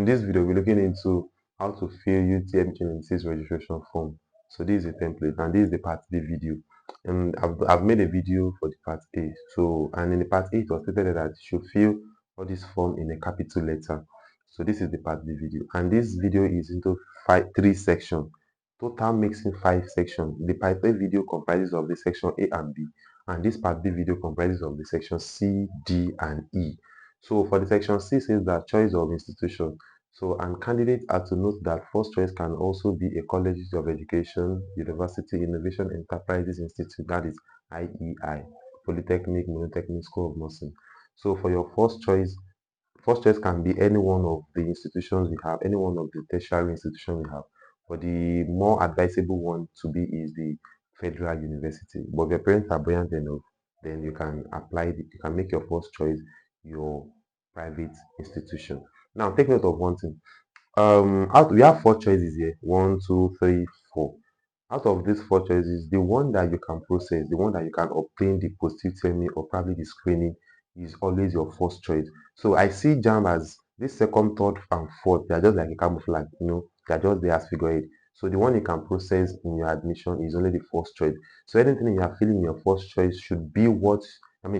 this video, we're looking into how to fill UTME 26 registration form. So this is a template, and this is the part B video. And I've made a video for the part A. So, and in the part A, it was stated that you should fill all this form in a capital letter. So this is the part B video, and this video is into three sections. Total makes in 5 sections. The part A video comprises of the section A and B, and this part B video comprises of the section C, D, and E. So for the section C says that choice of institution. So, and candidates are to note that first choice can also be a college of education, university, innovation enterprises institute, that is IEI, polytechnic, monotechnic, school of nursing. So for your first choice can be any one of the institutions we have, any one of the tertiary institutions we have. But the more advisable one to be is the federal university. But if your parents are buoyant enough, then you can apply, you can make your first choice your private institution. Now, take note of one thing. We have 4 choices here: 1, 2, 3, 4. Out of these 4 choices, the one that you can process, the one that you can obtain the positive UTME or probably the screening, is always your first choice. So I see JAMB as this second, third, and fourth. They are just like a camouflage, they are just there as figure 8. So the one you can process in your admission is only the first choice. So anything you are feeling your first choice should be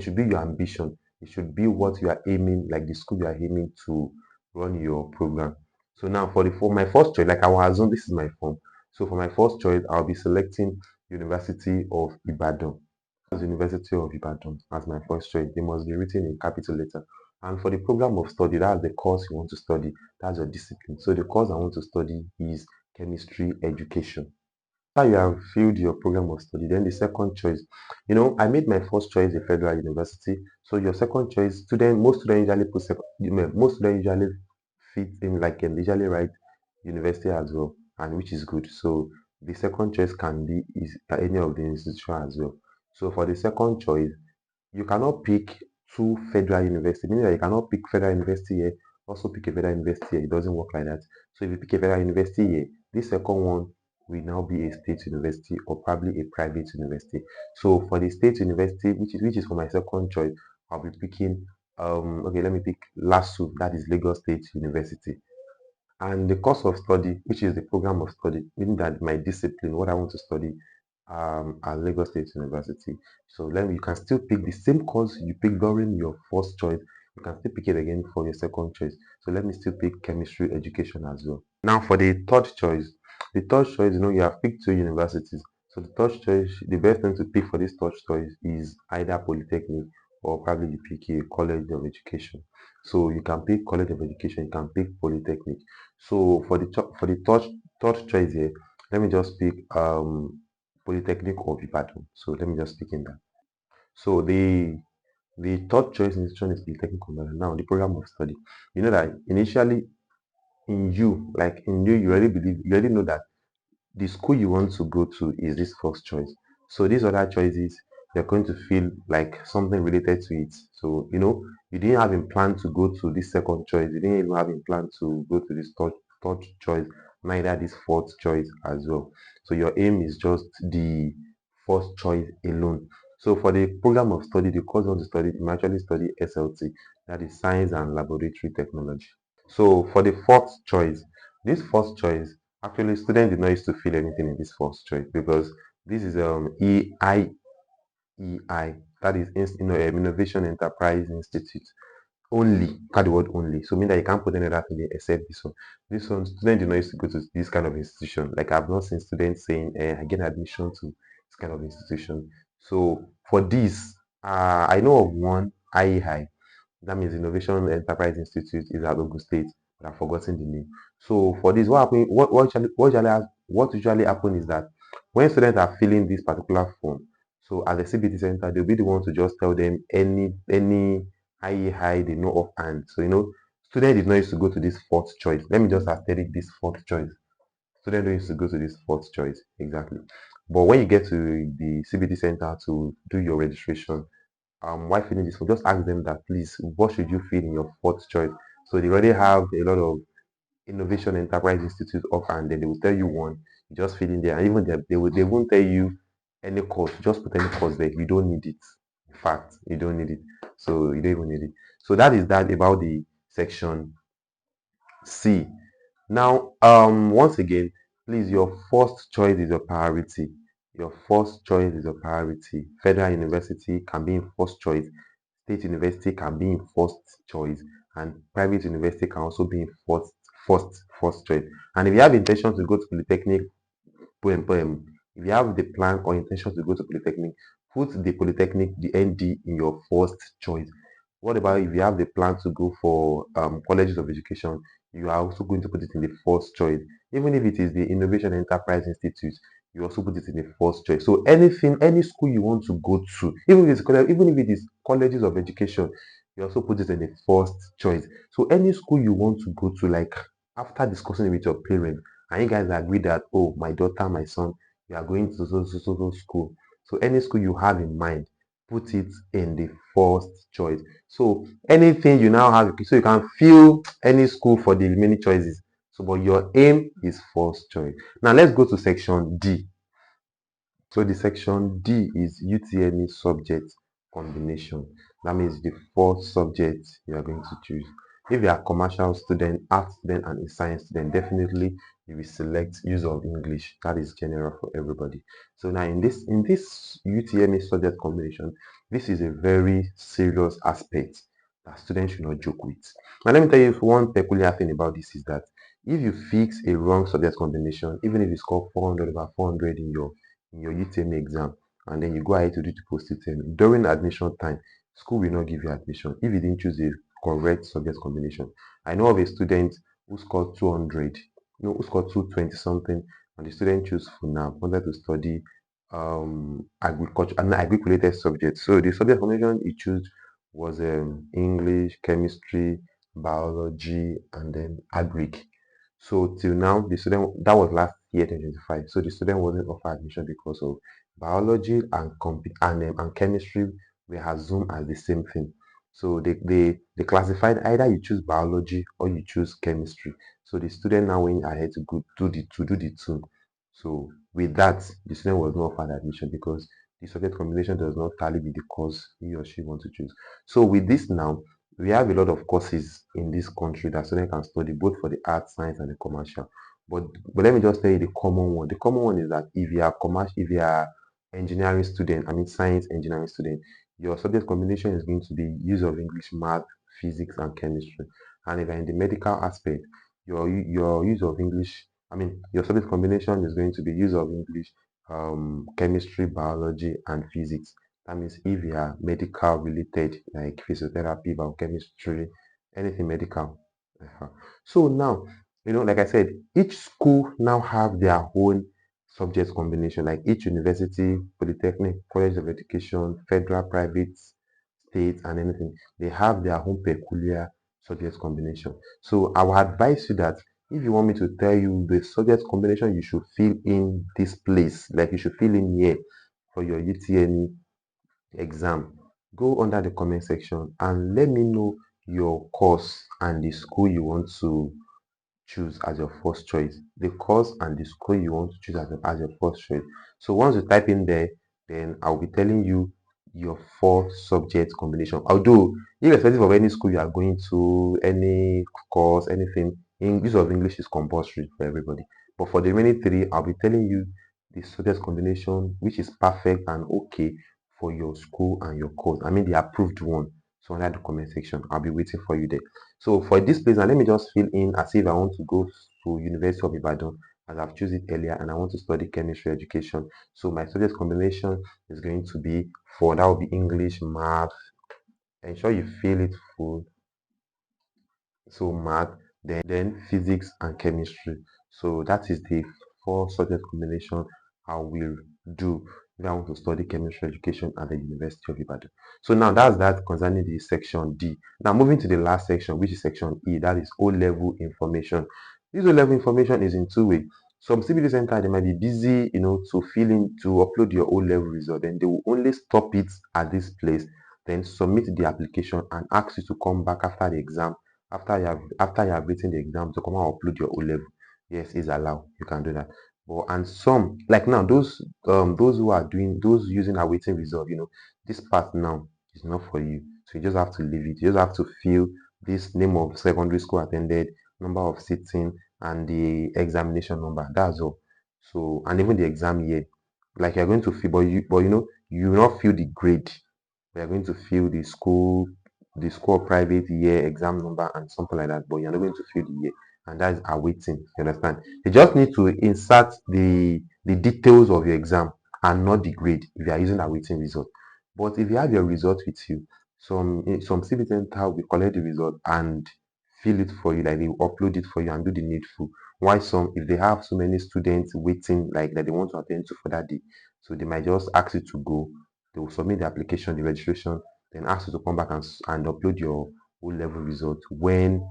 should be your ambition. It should be what you are aiming, like the school you are aiming to run your program. So now for my first choice, like I will assume this is my form. So for my first choice, I'll be selecting University of Ibadan. As University of Ibadan as my first choice. They must be written in capital letter. And for the program of study, that's the course you want to study. That's your discipline. So the course I want to study is chemistry education. After you have filled your program of study, then the second choice, I made my first choice a federal university. So your second choice, most students usually fit in, like, and usually write university as well, and which is good. So the second choice can be any of the institution as well. So for the second choice, you cannot pick 2 federal university, meaning that you cannot pick federal university here, also pick a federal university here. It doesn't work like that. So if you pick a federal university here, this second one will now be a state university or probably a private university. So for the state university, which is for my second choice, I'll be picking okay, let me pick LASU, that is Lagos State University. And the course of study, which is the program of study, meaning that my discipline, what I want to study, at Lagos State University. So you can still pick the same course you pick during your first choice. You can still pick it again for your second choice. So let me still pick chemistry education as well. Now for the third choice, you have picked 2 universities. So the third choice, the best thing to pick for this third choice is either polytechnic or probably you pick a college of education. So you can pick college of education, you can pick polytechnic. So for the third choice here, let me just pick Polytechnic of Ibadan. So let me just pick in that. So the third choice institution is Polytechnic of Ibadan. Now the program of study. You know that initially you already know that the school you want to go to is this first choice. So these other choices, you're going to feel like something related to it. So you didn't have in plan to go to this second choice. You didn't even have in plan to go to this third choice, neither this fourth choice as well. So your aim is just the first choice alone. So for the program of study, the course you want to study, you actually study SLT, that is Science and Laboratory Technology. So for the fourth choice, this first choice, actually students did not used to feel anything in this first choice because this is EI, that is Innovation Enterprise Institute. Only, the word only. So mean that you can't put any other thing except this one. This one, students do not used to go to this kind of institution. Like I've not seen students saying, I get admission to this kind of institution. So for this, I know of one, IEI. That means Innovation Enterprise Institute is at Ogun State, but I've forgotten the name. So for this, what usually happens is that when students are filling this particular form, so at the CBT center, they'll be the one to just tell them any high they know offhand. So students did not used to go to this fourth choice. Let me just aesthetic this fourth choice. Students don't used to go to this fourth choice exactly. But when you get to the CBT center to do your registration, why filling this form, just ask them that, please, what should you fill in your fourth choice? So they already have a lot of Innovation Enterprise Institute offhand, then they will tell you one, you just fill in there, and even they won't tell you any course, just put any course there. You don't need it. In fact, you don't need it. So you don't even need it. So that is that about the section C. Now, once again, please, your first choice is your priority. Your first choice is your priority. Federal university can be in first choice. State university can be in first choice, and private university can also be in first choice. And if you have intention to go to polytechnic, if you have the plan or intention to go to polytechnic, put the polytechnic, the ND in your first choice. What about if you have the plan to go for colleges of education? You are also going to put it in the first choice. Even if it is the Innovation Enterprise Institute, you also put it in the first choice. So anything, any school you want to go to, even if it is colleges of education, you also put it in the first choice. So any school you want to go to, like after discussing with your parents, and you guys agree that, oh, my daughter, my son, you are going to so school. So any school you have in mind, put it in the first choice. So anything you now have, so you can fill any school for the remaining choices. So, but your aim is first choice. Now let's go to section D. So the section D is UTME subject combination. That means the fourth subject you are going to choose. If you are commercial student, art student, and a science student, definitely you will select use of English. That is general for everybody. So now in this UTME subject combination, this is a very serious aspect that students should not joke with. Now let me tell you one peculiar thing about this is that if you fix a wrong subject combination, even if you score 400 over 400 in your UTME exam, and then you go ahead to do the post UTME, during admission time, school will not give you admission if you didn't choose a correct subject combination. I know of a student who scored 200, who scored 220 something, and the student chose FUNAB, wanted to study agriculture and agric related subjects. So the subject combination he chose was English, chemistry, biology, and then agric. So till now, the student, that was last year 2025. So the student wasn't offered admission because of biology and chemistry were assumed as the same thing. So they classified either you choose biology or you choose chemistry. So the student now went ahead to go do the two. So with that, the student was not offered admission because the subject combination does not tally with the course he or she wants to choose. So with this now, we have a lot of courses in this country that students can study both for the art, science, and the commercial. But let me just tell you the common one. The common one is that if you are commercial, if you are engineering student, I mean science engineering student, your subject combination is going to be use of English, math, physics, and chemistry. And if you're in the medical aspect, your use of English, I mean your subject combination is going to be use of English, chemistry, biology, and physics. That means if you are medical related, like physiotherapy, biochemistry, anything medical. So now, like I said, each school now have their own subject combination, like each university, polytechnic, college of education, federal, private, state, and anything. They have their own peculiar subject combination. So I will advise you that if you want me to tell you the subject combination you should fill in this place, like you should fill in here for your UTME exam, go under the comment section and let me know your course and the school you want to choose as your first choice. The course and the school you want to choose as your first choice. So once you type in there, then I'll be telling you your four subject combination. Although, irrespective of any school you are going to, any course, anything, use of English is compulsory for everybody. But for the remaining three, I'll be telling you the subject combination which is perfect and okay for your school and your course. I mean the approved one. So under the comment section, I'll be waiting for you there. So for this place, now let me just fill in as if I want to go to University of Ibadan, as I've chosen it earlier, and I want to study chemistry education. So my subject combination is going to be that will be English, math. Ensure you fill it full. So math, then physics and chemistry. So that is the four subject combination I will do if I want to study chemistry education at the University of Ibadan. So now that's that concerning the section D. Now moving to the last section, which is section E, that is O-level information. This O-level information is in two ways. Some CBD center they might be busy, to fill in to upload your O-level result, and they will only stop it at this place, then submit the application and ask you to come back after the exam after you have written the exam to come and upload your O level. Yes, it's allowed. You can do that. But and some like now those who are doing those using awaiting result, this part now is not for you. So you just have to leave it. You just have to fill this name of secondary school attended number of sitting, and the examination number. That's all. So, and even the exam year. Like you're going to fill, but you will not fill the grade. We are going to fill the school private year exam number and something like that, but you're not going to fill the year, and that is awaiting. You understand? You just need to insert the details of your exam and not the grade if you are using awaiting result. But if you have your result with you, some civic center will collect the result and fill it for you, like they will upload it for you and do the needful. Why some, if they have so many students waiting, like that they want to attend to for that day, so they might just ask you to go. They will submit the application, the registration, then ask you to come back and upload your O-level result when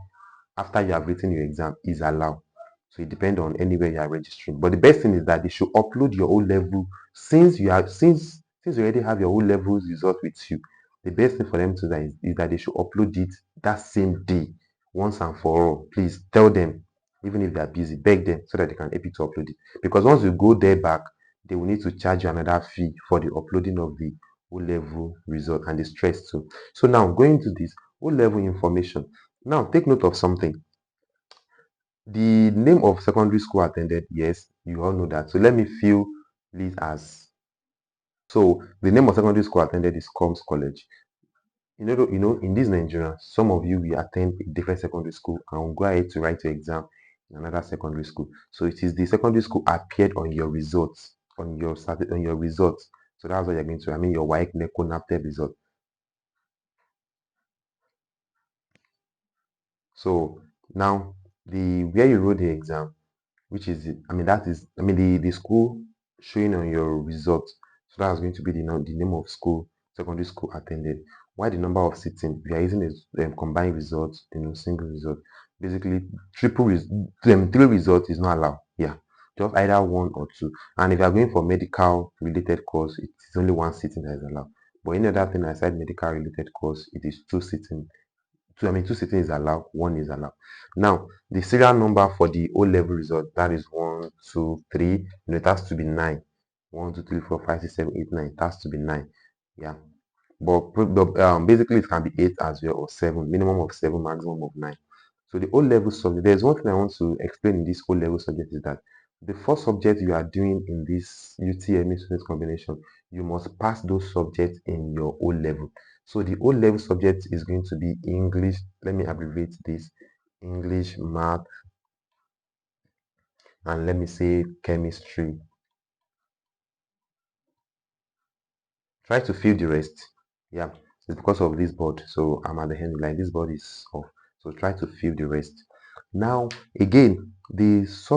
after you have written your exam is allowed. So it depends on anywhere you are registering. But the best thing is that they should upload your O-level since you already have your O-level result with you. The best thing for them to do is that they should upload it that same day, once and for all. Please tell them, even if they are busy, beg them so that they can help you to upload it. Because once you go there back, they will need to charge you another fee for the uploading of the O-level result and the stress too. So now going to this O-level information. Now take note of something. The name of secondary school attended, yes, you all know that. So let me fill this as, so the name of secondary school attended is Combs College. In this Nigeria, some of you will attend a different secondary school and will go ahead to write your exam in another secondary school. So it is the secondary school appeared on your results, on your results. So that's what you're going to, I mean your WAEC, NECO, NAPTEP result. So now the where you wrote the exam, which is the school showing on your results. So that's going to be the name of school, secondary school attended. Why the number of sitting? We are using a combined results, single result. Basically, three results is not allowed. Yeah, just either one or two. And if you are going for medical related course, it is only one sitting that is allowed. But any other thing aside medical related course, it is two sitting. Two sitting is allowed, one is allowed. Now, the serial number for the O level result, that is 1, 2, 3. It has to be 9. 1, 2, 3, 4, 5, 6, 7, 8, 9. It has to be 9. Yeah. But basically, it can be 8 as well, or 7. Minimum of 7, maximum of 9. So the O level subject, there's one thing I want to explain in this O level subject is that the first subject you are doing in this UTME student combination, you must pass those subjects in your O level. So the O level subject is going to be English. Let me abbreviate this: English, math, and let me say chemistry. Try to fill the rest. Yeah, it's because of this board. So I'm at the end, like this board is off. So try to fill the rest. Now again, these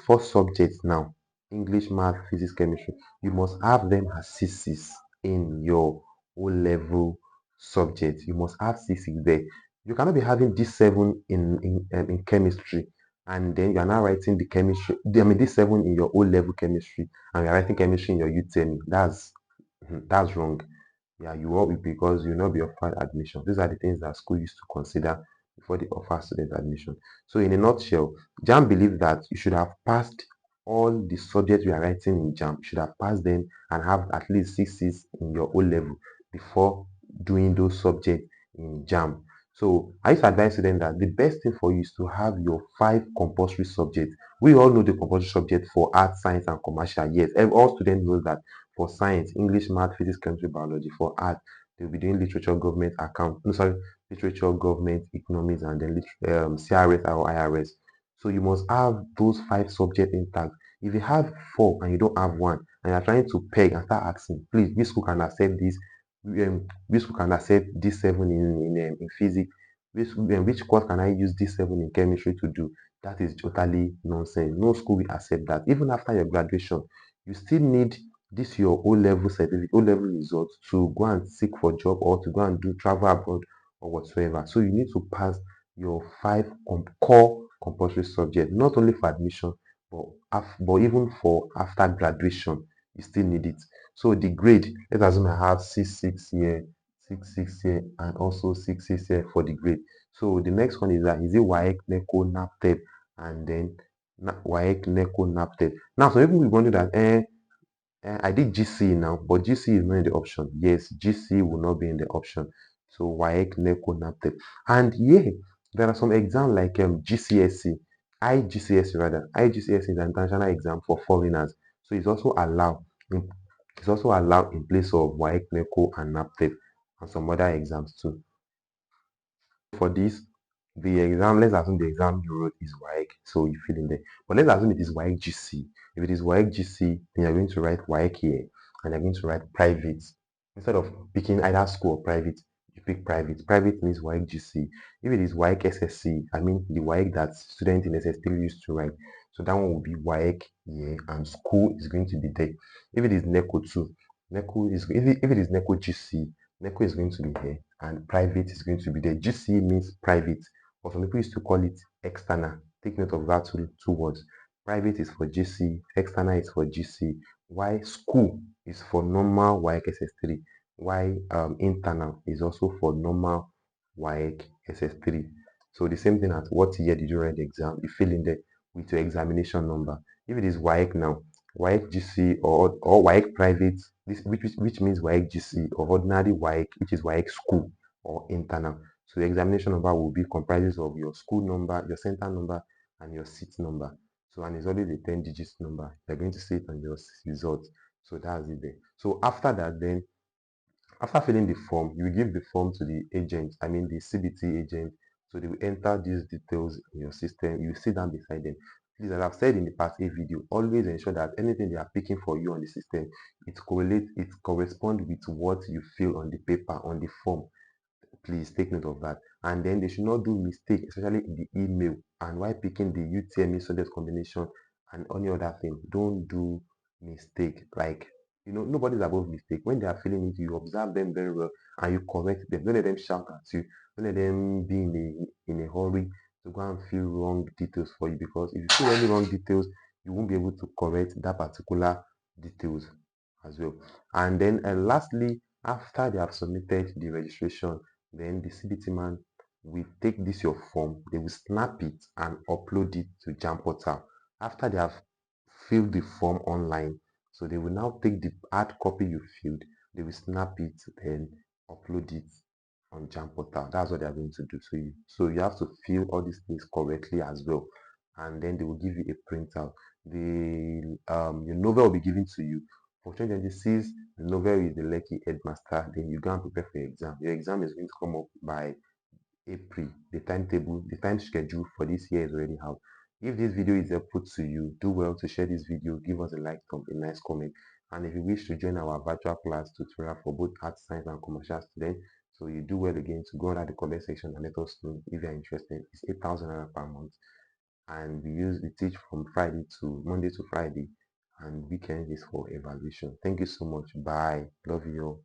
four subjects now, English, math, physics, chemistry, you must have them as CCs in your O level subject. You must have CCs there. You cannot be having D7 in chemistry, and then you are now writing the chemistry. D7 in your O level chemistry, and you are writing chemistry in your UTME. That's wrong. Yeah, you will be, because you will not be offered admission. These are the things that school used to consider before they offer student admission. So in a nutshell, JAMB believes that you should have passed all the subjects you are writing in JAMB. You should have passed them and have at least 6 in your O level before doing those subjects in JAMB. So I used to advise students that the best thing for you is to have your 5 compulsory subjects. We all know the compulsory subject for art, science, and commercial. Yes, all students know that. For science, English, math, physics, chemistry, biology. For art, they'll be doing literature, government, account. No, sorry, literature, government, economics, and then CRS or IRS. So you must have those 5 subjects intact. If you have 4 and you don't have one, and you're trying to peg and start asking, please, which school can accept this? Which school can accept this 7 in physics? Which course can I use this 7 in chemistry to do? That is totally nonsense. No school will accept that. Even after your graduation, you still need this your O level certificate, O level results to go and seek for job or to go and do travel abroad or whatsoever. So you need to pass your 5 core compulsory subjects, not only for admission, but even for after graduation, you still need it. So the grade, let's assume I have 6 here, 6 here, and also 6 here for the grade. So the next one is that is it WAEC, NECO, NAPTEP, and then WAEC, NECO, NAPTEP. Now, some people will wonder that I did GC now, but GC is not in the option. Yes, GC will not be in the option. So WAEC, NECO, NAPTEP. And yeah, There are some exams like GCSE, IGCSE rather. IGCSE is an international exam for foreigners. So in, it's also allowed in place of WAEC, NECO, and NAPTEP, and some other exams too. For this, the exam, let's assume the exam you wrote is WAEC, so you fill in there. But let's assume it is WAEC GC. If it is WAEC GC, then you're going to write WAEC here, and you're going to write private. Instead of picking either school or private, you pick private. Private means WAEC GC. If it is WAEC SSC, I mean the WAEC that student in SS3 used to write. So that one will be WAEC here, and school is going to be there. If it is NECO too, NECO is if it is NECO GC, NECO is going to be here, and private is going to be there. GC means private, but some people used to call it external. Take note of that two words. Private is for GC, external is for GC. Why school is for normal WAEC SS3. Why internal is also for normal WAEC SS3. So the same thing as what year did you write the exam? You fill in there with your examination number. If it is WAEC now, WAEC GC or WAEC private, which means WAEC GC, or ordinary WAEC, which is WAEC school or internal. So the examination number will be comprises of your school number, your center number, and your seat number. So, and it's always a 10 digits number. You're going to see it on your results. So that's it there. So after that, then after filling the form, you will give the form to the agent, I mean the CBT agent. So they will enter these details in your system. You sit down beside them. Please, as I've said in the past video, always ensure that anything they are picking for you on the system, it corresponds with what you fill on the paper, on the form. Please take note of that. And then they should not do mistake, especially in the email. And while picking the UTME subject combination and any other thing, don't do mistake. Like, nobody's above mistake. When they are feeling it, you observe them very well and you correct them. Don't let them shout at you. Don't let them be in a hurry to go and fill wrong details for you, because if you fill any wrong details, you won't be able to correct that particular details as well. And then lastly, after they have submitted the registration, then the CBT man will take this your form, they will snap it and upload it to JAMB portal. After they have filled the form online, so they will now take the hard copy you filled, they will snap it and upload it on JAMB portal. That's what they are going to do. So you have to fill all these things correctly as well, and then they will give you a printout. Your novel will be given to you. For 2026, the novel is the lucky headmaster. Then you go and prepare for your exam. Your exam is going to come up by April. The timetable, the time schedule for this year is already out. If this video is helpful to you, do well to share this video, give us a like, a nice comment. And if you wish to join our virtual class tutorial for both art, science, and commercial students, so you do well again to go under the comment section and let us know if you are interested. It's 8,000 naira per month, and we teach from Monday to Friday, and weekend is for evaluation. Thank you so much. Bye. Love you all.